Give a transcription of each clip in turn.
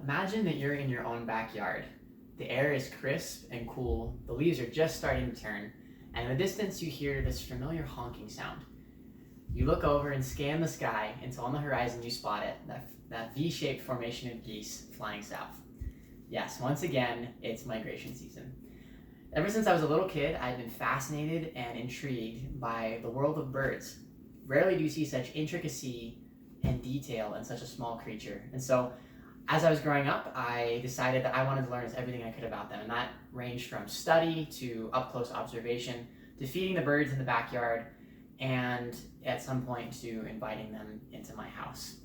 Imagine that you're in your own backyard. The air is crisp and cool, the leaves are just starting to turn, and in the distance you hear this familiar honking sound. You look over and scan the sky until on the horizon you spot it, that V-shaped formation of geese flying south. Yes, once again, it's migration season. Ever since I was a little kid, I've been fascinated and intrigued by the world of birds. Rarely do you see such intricacy and detail in such a small creature. And so as I was growing up, I decided that I wanted to learn everything I could about them, and that ranged from study to up close observation to feeding the birds in the backyard, and at some point to inviting them into my house.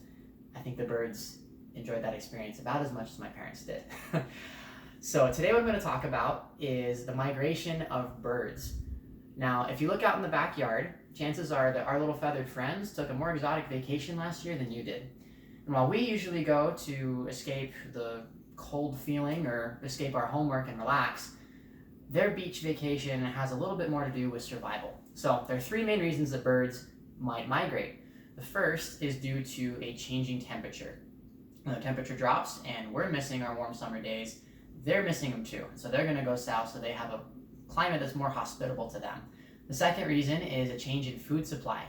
I think the birds enjoyed that experience about as much as my parents did. So today what I'm going to talk about is the migration of birds. Now, if you look out in the backyard, chances are that our little feathered friends took a more exotic vacation last year than you did. And while we usually go to escape the cold feeling or escape our homework and relax, their beach vacation has a little bit more to do with survival. So there are three main reasons that birds might migrate. The first is due to a changing temperature. When the temperature drops and we're missing our warm summer days, they're missing them too. So they're going to go south so they have a climate that's more hospitable to them. The second reason is a change in food supply.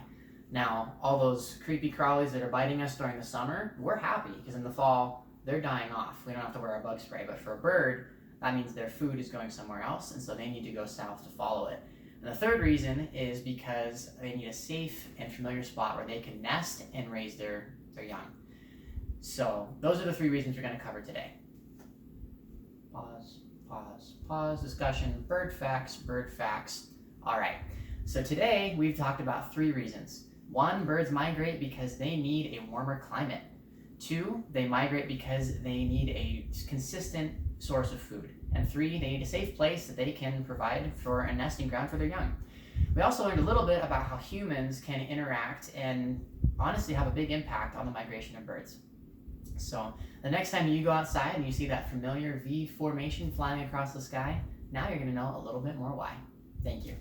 Now, all those creepy crawlies that are biting us during the summer, we're happy because in the fall, they're dying off. We don't have to wear our bug spray. But for a bird, that means their food is going somewhere else, and so they need to go south to follow it. And the third reason is because they need a safe and familiar spot where they can nest and raise their young. So those are the three reasons we're going to cover today. Pause, discussion, bird facts. All right, so today we've talked about three reasons. One, birds migrate because they need a warmer climate. Two, they migrate because they need a consistent source of food. And three, they need a safe place that they can provide for a nesting ground for their young. We also learned a little bit about how humans can interact and honestly have a big impact on the migration of birds. So the next time you go outside and you see that familiar V formation flying across the sky, now you're going to know a little bit more why. Thank you.